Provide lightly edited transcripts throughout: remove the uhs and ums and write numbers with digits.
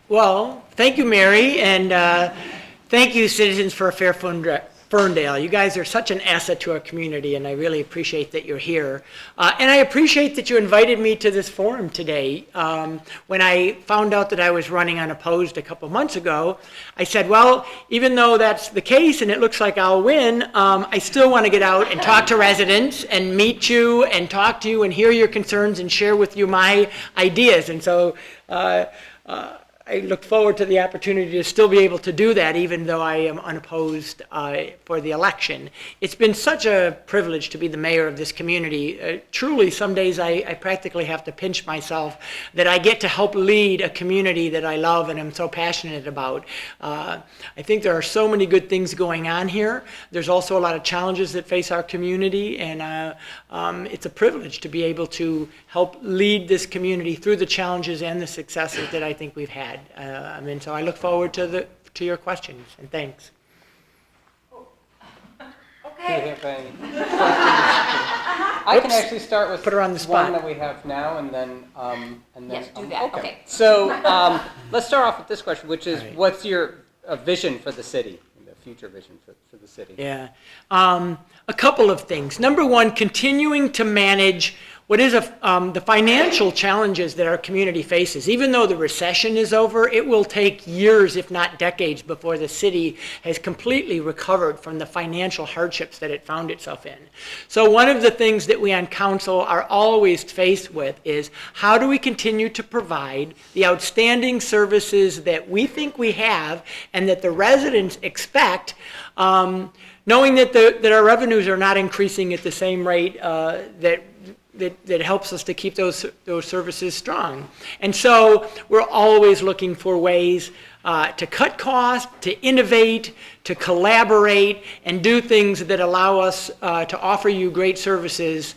Well, thank you, Mary, and thank you, Citizens for a Fair Ferndale. You guys are such an asset to our community, and I really appreciate that you're here. And I appreciate that you invited me to this forum today. When I found out that I was running unopposed a couple months ago, I said, well, even though that's the case and it looks like I'll win, I still want to get out and talk to residents and meet you and talk to you and hear your concerns and share with you my ideas. And so I look forward to the opportunity to still be able to do that, even though I am unopposed for the election. It's been such a privilege to be the mayor of this community. Truly, some days I practically have to pinch myself that I get to help lead a community that I love and am so passionate about. I think there are so many good things going on here. There's also a lot of challenges that face our community, and it's a privilege to be able to help lead this community through the challenges and the successes that I think we've had. And so I look forward to your questions, and thanks. Okay. I can actually start with Put her on the spot. one that we have now, and then yes, do that. Okay. So let's start off with this question, which is, right. What's your vision for the city, the future vision for the city? Yeah, a couple of things. Number one, continuing to manage what is the financial challenges that our community faces. Even though the recession is over, it will take years, if not decades, before the city has completely recovered from the financial hardships that it found itself in. So one of the things that we on council are always faced with is, how do we continue to provide the outstanding services that we think we have and that the residents expect, knowing that our revenues are not increasing at the same rate that helps us to keep those services strong. And so we're always looking for ways to cut costs, to innovate, to collaborate, and do things that allow us to offer you great services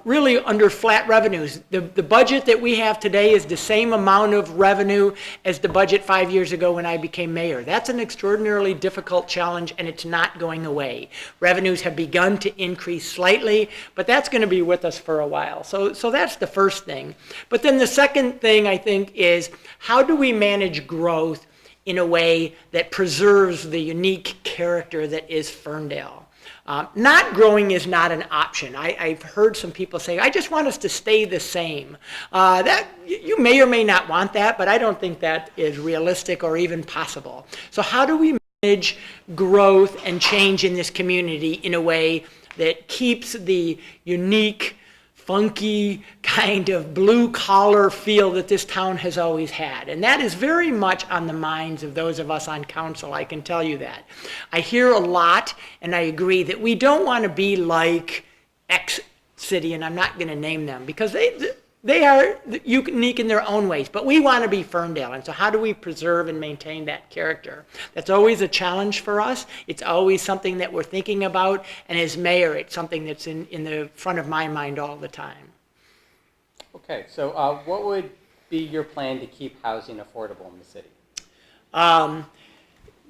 really under flat revenues. The budget that we have today is the same amount of revenue as the budget 5 years ago when I became mayor. That's an extraordinarily difficult challenge, and it's not going away. Revenues have begun to increase slightly, but that's going to be with us for a while. So that's the first thing. But then the second thing, I think, is how do we manage growth in a way that preserves the unique character that is Ferndale? Not growing is not an option. I've heard some people say, I just want us to stay the same. That you may or may not want that, but I don't think that is realistic or even possible. So how do we manage growth and change in this community in a way that keeps the unique, funky kind of blue collar feel that this town has always had? And that is very much on the minds of those of us on council, I can tell you that. I hear a lot, and I agree, that we don't want to be like X city, and I'm not going to name them because they are unique in their own ways, but we want to be Ferndale. And so how do we preserve and maintain that character? That's always a challenge for us. It's always something that we're thinking about, and as mayor, it's something that's in the front of my mind all the time. Okay, so what would be your plan to keep housing affordable in the city?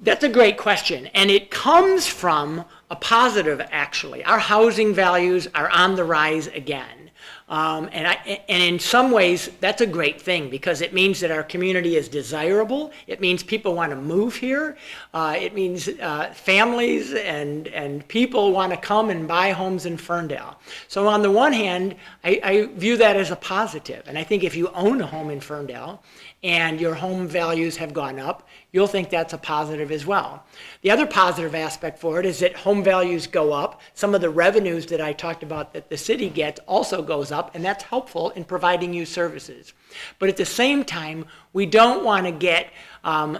That's a great question, and it comes from a positive, actually. Our housing values are on the rise again. And in some ways, that's a great thing because it means that our community is desirable. It means people want to move here. It means families and people want to come and buy homes in Ferndale. So on the one hand, I view that as a positive. And I think if you own a home in Ferndale and your home values have gone up, you'll think that's a positive as well. The other positive aspect for it is that home values go up. Some of the revenues that I talked about that the city gets also goes up, and that's helpful in providing you services. But at the same time, we don't want to get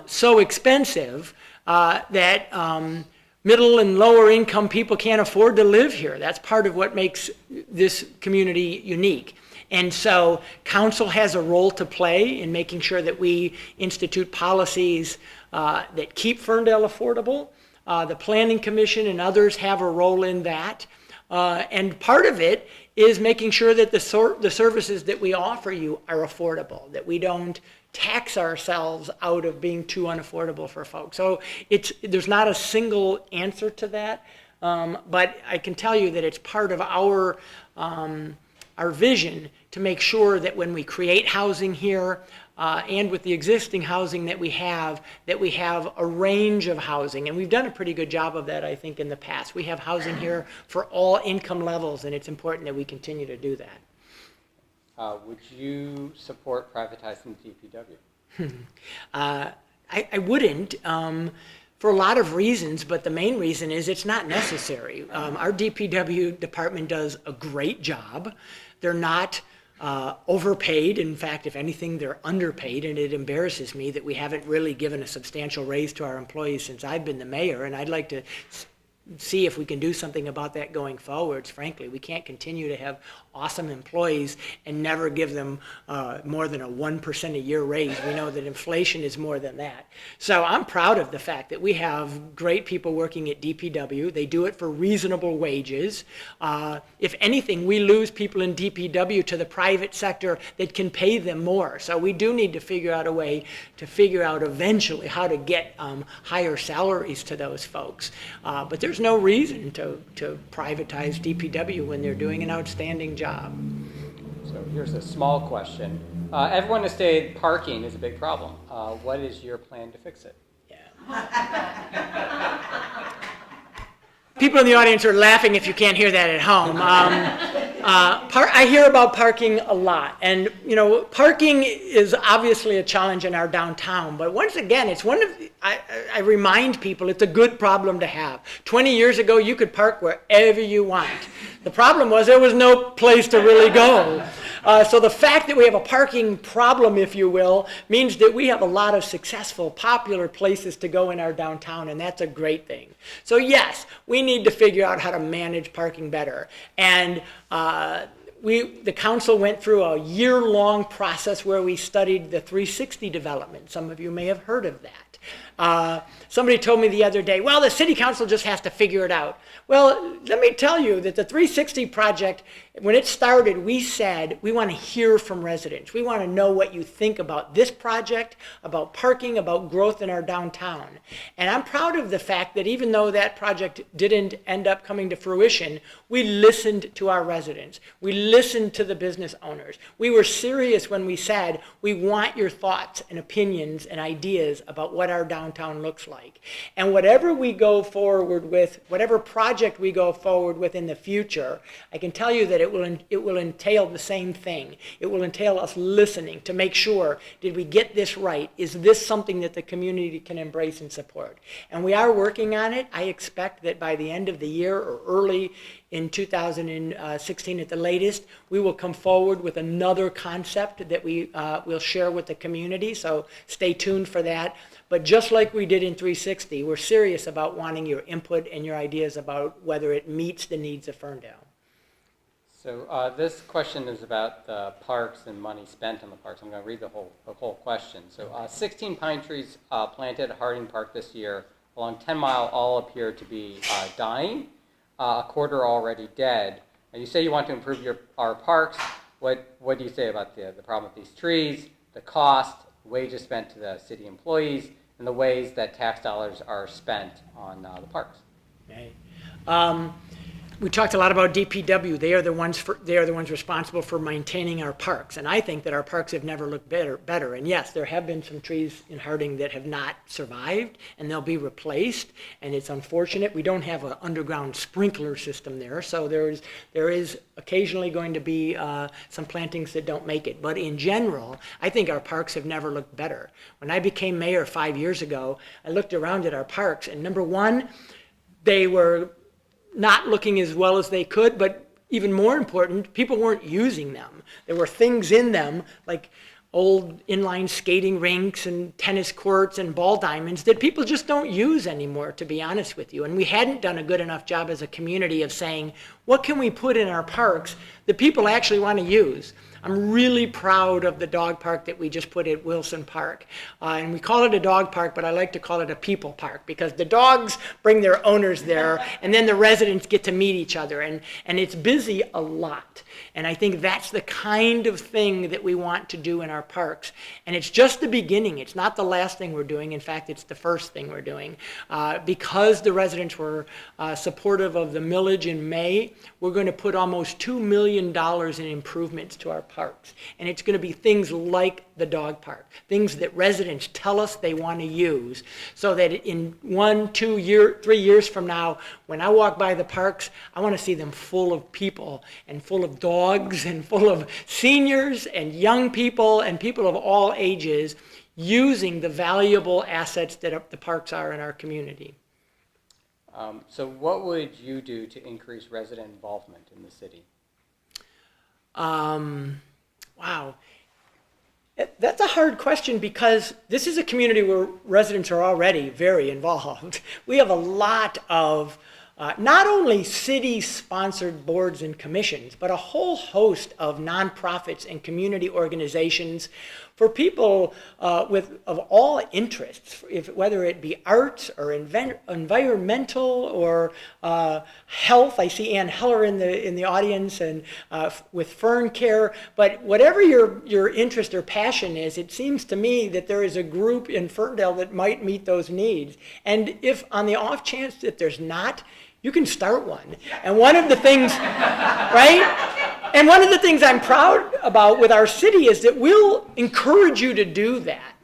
so expensive that middle and lower income people can't afford to live here. That's part of what makes this community unique. And so council has a role to play in making sure that we institute policies that keep Ferndale affordable. The Planning Commission and others have a role in that. And part of it is making sure that the services that we offer you are affordable, that we don't tax ourselves out of being too unaffordable for folks. So there's not a single answer to that, but I can tell you that it's part of our vision to make sure that when we create housing here, and with the existing housing that we have a range of housing. And we've done a pretty good job of that, I think, in the past. We have housing here for all income levels, and it's important that we continue to do that. Would you support privatizing the DPW? I wouldn't, for a lot of reasons, but the main reason is it's not necessary. Our DPW department does a great job. They're not overpaid. In fact, if anything, they're underpaid, and it embarrasses me that we haven't really given a substantial raise to our employees since I've been the mayor, and I'd like to see if we can do something about that going forwards. Frankly, we can't continue to have awesome employees and never give them more than a 1% a year raise. We know that inflation is more than that. So I'm proud of the fact that we have great people working at DPW. They do it for reasonable wages. If anything, we lose people in DPW to the private sector that can pay them more. So we do need to figure out a way to figure out eventually how to get higher salaries to those folks. But there's no reason to privatize DPW when they're doing an outstanding job. So here's a small question. Everyone has stated parking is a big problem. What is your plan to fix it? People in the audience are laughing if you can't hear that at home. I hear about parking a lot, and parking is obviously a challenge in our downtown, but once again, it's one of I remind people it's a good problem to have. 20 years ago, you could park wherever you want. The problem was there was no place to really go. So the fact that we have a parking problem, if you will, means that we have a lot of successful, popular places to go in our downtown, and that's a great thing. So yes, we need to figure out how to manage parking better. And the council went through a year-long process where we studied the 360 development. Some of you may have heard of that. Somebody told me the other day, well, the city council just has to figure it out. Well, let me tell you that the 360 project, when it started, we said we want to hear from residents. We want to know what you think about this project, about parking, about growth in our downtown. And I'm proud of the fact that even though that project didn't end up coming to fruition, we listened to our residents. We listened to the business owners. We were serious when we said we want your thoughts and opinions and ideas about what our downtown looks like. And whatever we go forward with, whatever project we go forward with in the future, I can tell you that it will entail the same thing. It will entail us listening to make sure, did we get this right? Is this something that the community can embrace and support? And we are working on it. I expect that by the end of the year or early in 2016 at the latest, we will come forward with another concept that we will share with the community, so stay tuned for that. But just like we did in 360, we're serious about wanting your input and your ideas about whether it meets the needs of Ferndale. So this question is about the parks and money spent on the parks. I'm going to read the whole question. So 16 pine trees planted at Harding Park this year along 10 Mile all appear to be dying. A quarter already dead. Now you say you want to improve our parks. What do you say about the problem with these trees, the cost, wages spent to the city employees, and the ways that tax dollars are spent on the parks? Okay. We talked a lot about DPW. They are the ones responsible for maintaining our parks, and I think that our parks have never looked better. And yes, there have been some trees in Harding that have not survived, and they'll be replaced. And it's unfortunate we don't have an underground sprinkler system there, so there is occasionally going to be some plantings that don't make it. But in general, I think our parks have never looked better. When I became mayor 5 years ago, I looked around at our parks, and number one, they were not looking as well as they could, but even more important, people weren't using them. There were things in them like old inline skating rinks and tennis courts and ball diamonds that people just don't use anymore, to be honest with you. And we hadn't done a good enough job as a community of saying, what can we put in our parks that people actually want to use? I'm really proud of the dog park that we just put at Wilson Park. And we call it a dog park, but I like to call it a people park because the dogs bring their owners there, and then the residents get to meet each other. And it's busy a lot. And I think that's the kind of thing that we want to do in our parks. And it's just the beginning. It's not the last thing we're doing. In fact, it's the first thing we're doing. Because the residents were supportive of the millage in May, we're going to put almost $2 million in improvements to our parks. And it's going to be things like the dog park, things that residents tell us they want to use, so that in 1, 2, 3 years from now, when I walk by the parks, I want to see them full of people and full of dogs and full of seniors and young people and people of all ages using the valuable assets that the parks are in our community. So what would you do to increase resident involvement in the city? Wow. That's a hard question because this is a community where residents are already very involved. We have a lot of not only city-sponsored boards and commissions, but a whole host of nonprofits and community organizations for people of all interests, whether it be arts or environmental or health. I see Ann Heller in the audience, and with Fern Care. But whatever your interest or passion is, it seems to me that there is a group in Ferndale that might meet those needs. And if on the off chance that there's not, you can start one. And one of the things, right? And one of the things I'm proud about with our city is that we'll encourage you to do that.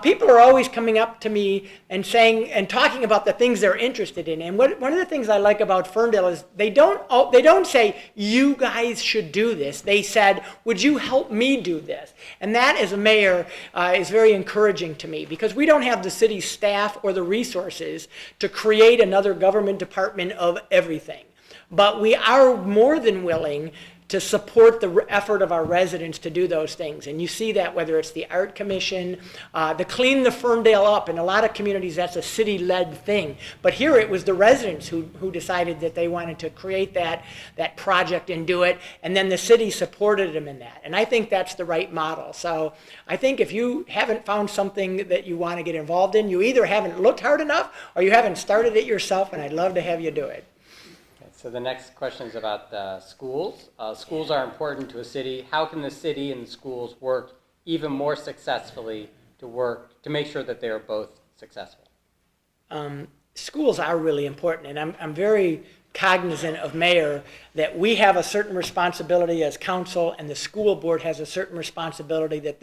People are always coming up to me and saying and talking about the things they're interested in. And one of the things I like about Ferndale is they don't say, you guys should do this. They said, would you help me do this? And that, as a mayor, is very encouraging to me, because we don't have the city staff or the resources to create another government department of everything. But we are more than willing to support the effort of our residents to do those things. And you see that whether it's the Art Commission, the Clean the Ferndale Up. In a lot of communities, that's a city-led thing. But here it was the residents who decided that they wanted to create that project and do it, and then the city supported them in that. And I think that's the right model. So I think if you haven't found something that you want to get involved in, you either haven't looked hard enough or you haven't started it yourself, and I'd love to have you do it. So the next question is about schools. Schools are important to a city. How can the city and the schools work even more successfully to make sure that they are both successful? Schools are really important, and I'm very cognizant of mayor that we have a certain responsibility as council, and the school board has a certain responsibility that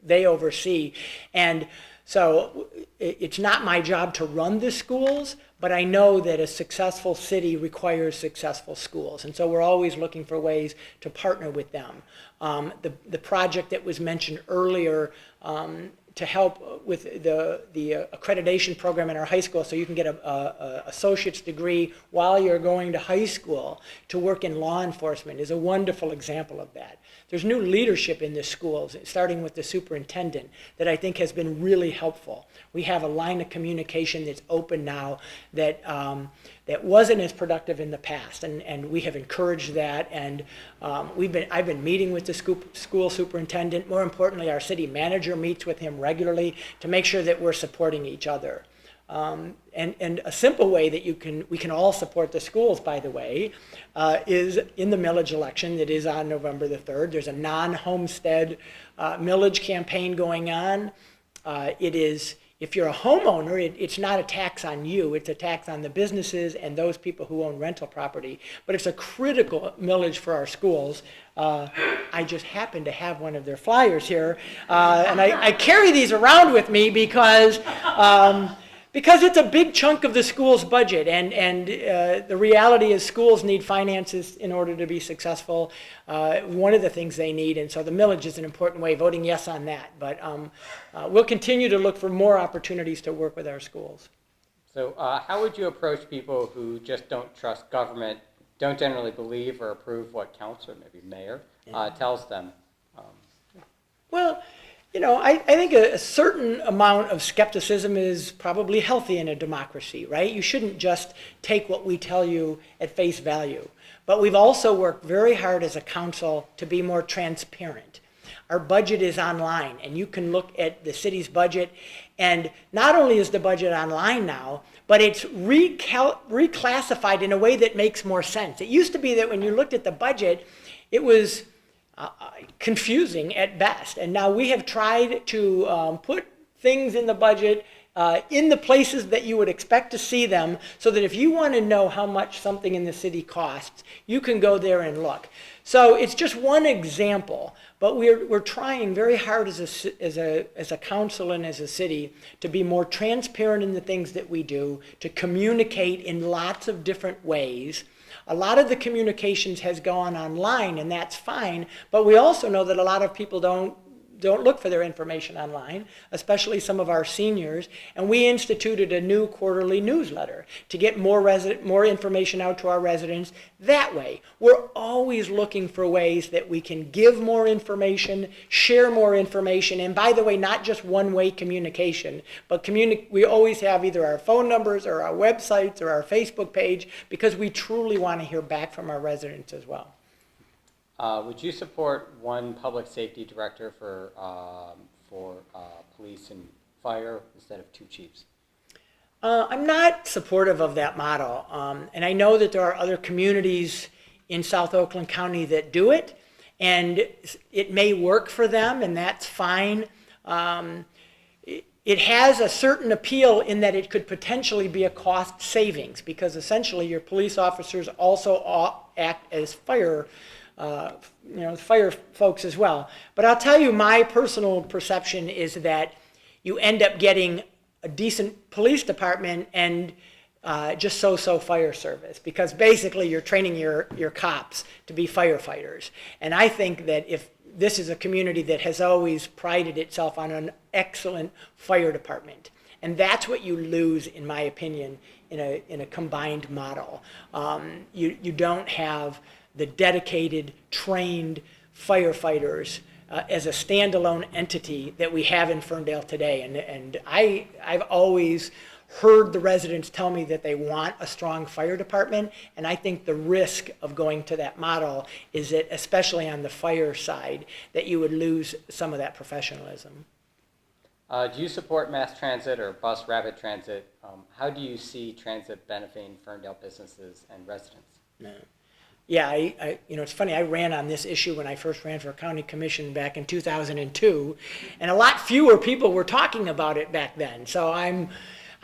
they oversee. And so it's not my job to run the schools, but I know that a successful city requires successful schools. And so we're always looking for ways to partner with them. The project that was mentioned earlier to help with the accreditation program in our high school, so you can get a associate's degree while you're going to high school to work in law enforcement, is a wonderful example of that. There's new leadership in the schools, starting with the superintendent, that I think has been really helpful. We have a line of communication that's open now that wasn't as productive in the past, and we have encouraged that. And I've been meeting with the school superintendent. More importantly, our city manager meets with him regularly to make sure that we're supporting each other. And a simple way that we can all support the schools, by the way, is in the millage election that is on November the 3rd. There's a non-homestead millage campaign going on. If you're a homeowner, it's not a tax on you, it's a tax on the businesses and those people who own rental property. But it's a critical millage for our schools. I just happen to have one of their flyers here, and I carry these around with me because it's a big chunk of the school's budget, and the reality is schools need finances in order to be successful. One of the things they need, and so the millage is an important way, voting yes on that. But we'll continue to look for more opportunities to work with our schools. So how would you approach people who just don't trust government, don't generally believe or approve what council, maybe mayor, tells them? Well, I think a certain amount of skepticism is probably healthy in a democracy, right? You shouldn't just take what we tell you at face value. But we've also worked very hard as a council to be more transparent. Our budget is online, and you can look at the city's budget, and not only is the budget online now, but it's reclassified in a way that makes more sense. It used to be that when you looked at the budget, it was confusing at best. And now we have tried to put things in the budget in the places that you would expect to see them, so that if you want to know how much something in the city costs, you can go there and look. So it's just one example, but we're trying very hard as a council and as a city to be more transparent in the things that we do, to communicate in lots of different ways. A lot of the communications has gone online, and that's fine, but we also know that a lot of people don't look for their information online, especially some of our seniors, and we instituted a new quarterly newsletter to get more information out to our residents that way. We're always looking for ways that we can give more information, share more information, and by the way, not just one-way communication, but we always have either our phone numbers or our websites or our Facebook page, because we truly want to hear back from our residents as well. Would you support one public safety director for police and fire instead of two chiefs? I'm not supportive of that model, and I know that there are other communities in South Oakland County that do it, and it may work for them, and that's fine. It has a certain appeal in that it could potentially be a cost savings, because essentially your police officers also act as fire folks as well. But I'll tell you, my personal perception is that you end up getting a decent police department and just so-so fire service, because basically you're training your cops to be firefighters. And I think that if this is a community that has always prided itself on an excellent fire department, and that's what you lose, in my opinion, in a combined model. You don't have the dedicated, trained firefighters as a standalone entity that we have in Ferndale today. And I've always heard the residents tell me that they want a strong fire department, and I think the risk of going to that model is that, especially on the fire side, that you would lose some of that professionalism. Do you support mass transit or bus rapid transit? How do you see transit benefiting Ferndale businesses and residents? Yeah, it's funny, I ran on this issue when I first ran for county commission back in 2002, and a lot fewer people were talking about it back then. So I'm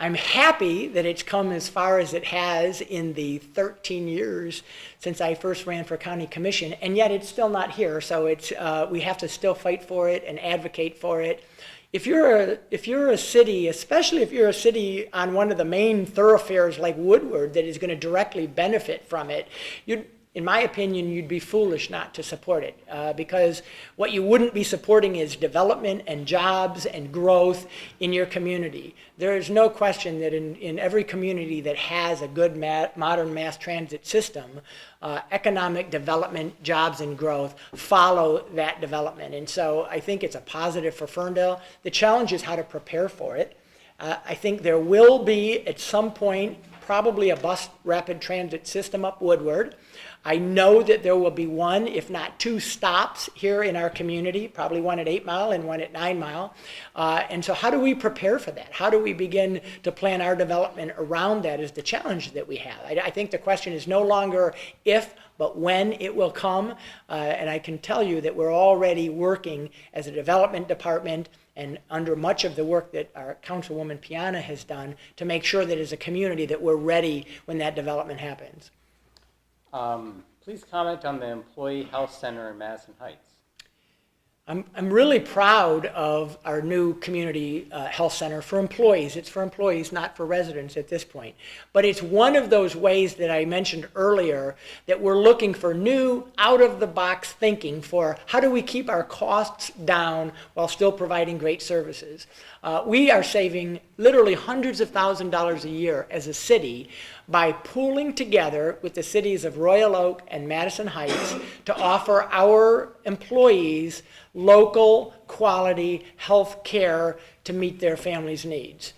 happy that it's come as far as it has in the 13 years since I first ran for county commission, and yet it's still not here. So we have to still fight for it and advocate for it. If you're a city, especially if you're a city on one of the main thoroughfares like Woodward that is going to directly benefit from it, in my opinion, you'd be foolish not to support it, because what you wouldn't be supporting is development and jobs and growth in your community. There is no question that in every community that has a good modern mass transit system, economic development, jobs, and growth follow that development. And so I think it's a positive for Ferndale. The challenge is how to prepare for it. I think there will be, at some point, probably a bus rapid transit system up Woodward. I know that there will be one, if not two, stops here in our community, probably one at 8 Mile and one at 9 Mile. And so how do we prepare for that? How do we begin to plan our development around that is the challenge that we have. I think the question is no longer if, but when it will come. And I can tell you that we're already working as a development department and under much of the work that our Councilwoman Piana has done to make sure that as a community that we're ready when that development happens. Please comment on the Employee Health Center in Madison Heights. I'm really proud of our new community health center for employees. It's for employees, not for residents at this point. But it's one of those ways that I mentioned earlier that we're looking for new, out-of-the-box thinking for how do we keep our costs down while still providing great services. We are saving literally hundreds of thousands of dollars a year as a city by pooling together with the cities of Royal Oak and Madison Heights to offer our employees local quality health care to meet their families' needs.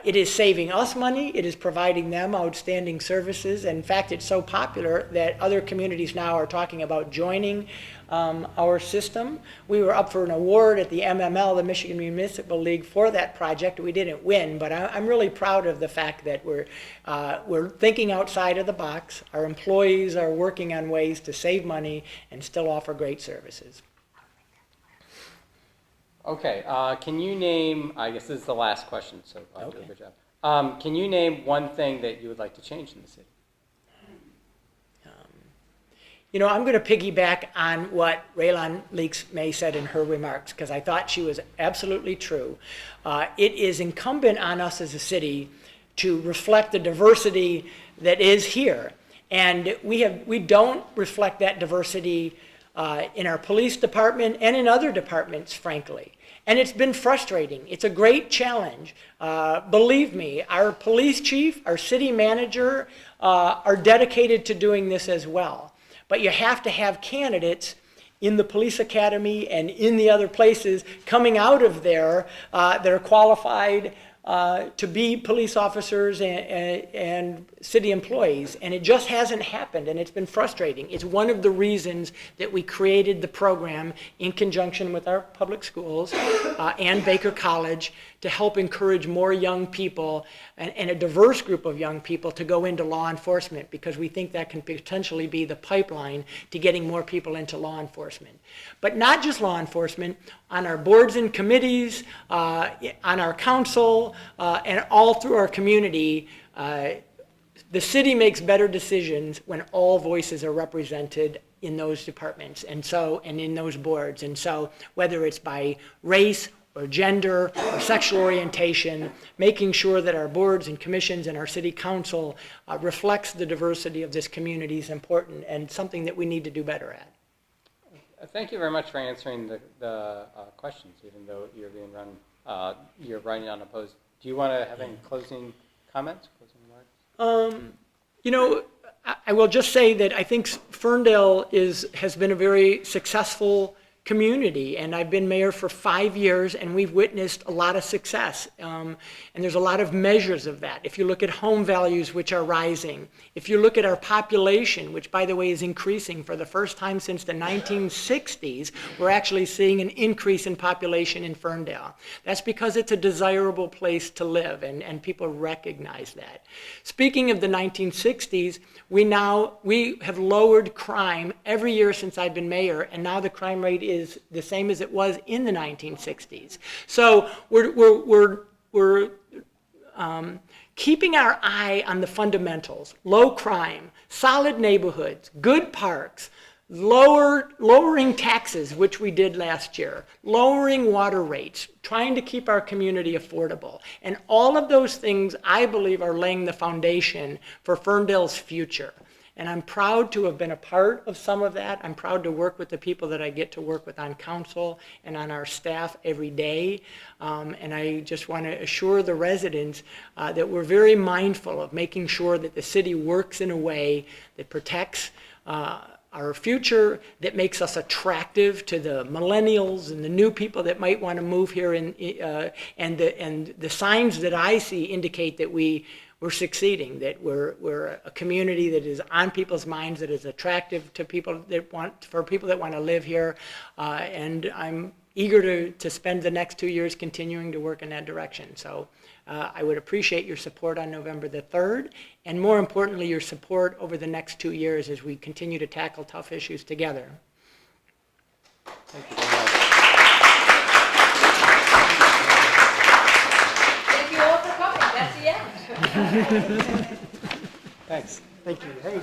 It is saving us money, it is providing them outstanding services. In fact, it's so popular that other communities now are talking about joining our system. We were up for an award at the MML, the Michigan Municipal League, for that project. We didn't win, but I'm really proud of the fact that we're thinking outside of the box. Our employees are working on ways to save money and still offer great services. Okay, can you name, I guess this is the last question, so do Okay. a good job. Can you name one thing that you would like to change in the city? You know, I'm going to piggyback on what Raylon Leaks May said in her remarks, because I thought she was absolutely true. It is incumbent on us as a city to reflect the diversity that is here. And we don't reflect that diversity in our police department and in other departments, frankly. And it's been frustrating. It's a great challenge. Believe me, our police chief, our city manager are dedicated to doing this as well. But you have to have candidates in the police academy and in the other places coming out of there that are qualified to be police officers and city employees. And it just hasn't happened, and it's been frustrating. It's one of the reasons that we created the program in conjunction with our public schools and Baker College to help encourage more young people and a diverse group of young people to go into law enforcement, because we think that can potentially be the pipeline to getting more people into law enforcement. But not just law enforcement, on our boards and committees, on our council, and all through our community. The city makes better decisions when all voices are represented in those departments and in those boards. And so whether it's by race or gender or sexual orientation, making sure that our boards and commissions and our city council reflects the diversity of this community is important and something that we need to do better at. Thank you very much for answering the questions, even though you're being run, you're running unopposed. Do you want to have any closing comments, closing remarks? You know, I will just say that I think Ferndale has been a very successful community, and I've been mayor for 5 years, and we've witnessed a lot of success. And there's a lot of measures of that. If you look at home values, which are rising, if you look at our population, which by the way is increasing for the first time since the 1960s, we're actually seeing an increase in population in Ferndale. That's because it's a desirable place to live, and people recognize that. Speaking of the 1960s, we have lowered crime every year since I've been mayor, and now the crime rate is the same as it was in the 1960s. So we're keeping our eye on the fundamentals: low crime, solid neighborhoods, good parks, lowering taxes, which we did last year, lowering water rates, trying to keep our community affordable. And all of those things, I believe, are laying the foundation for Ferndale's future. And I'm proud to have been a part of some of that. I'm proud to work with the people that I get to work with on council and on our staff every day. And I just want to assure the residents that we're very mindful of making sure that the city works in a way that protects our future, that makes us attractive to the millennials and the new people that might want to move here. And the signs that I see indicate that we're succeeding, that we're a community that is on people's minds, that is attractive to people that want to live here, and I'm eager to spend the next 2 years continuing to work in that direction. So I would appreciate your support on November the 3rd, and more importantly, your support over the next 2 years as we continue to tackle tough issues together. Thank you very much. Thank you all for coming. That's the end. Thanks. Thank you. Hey.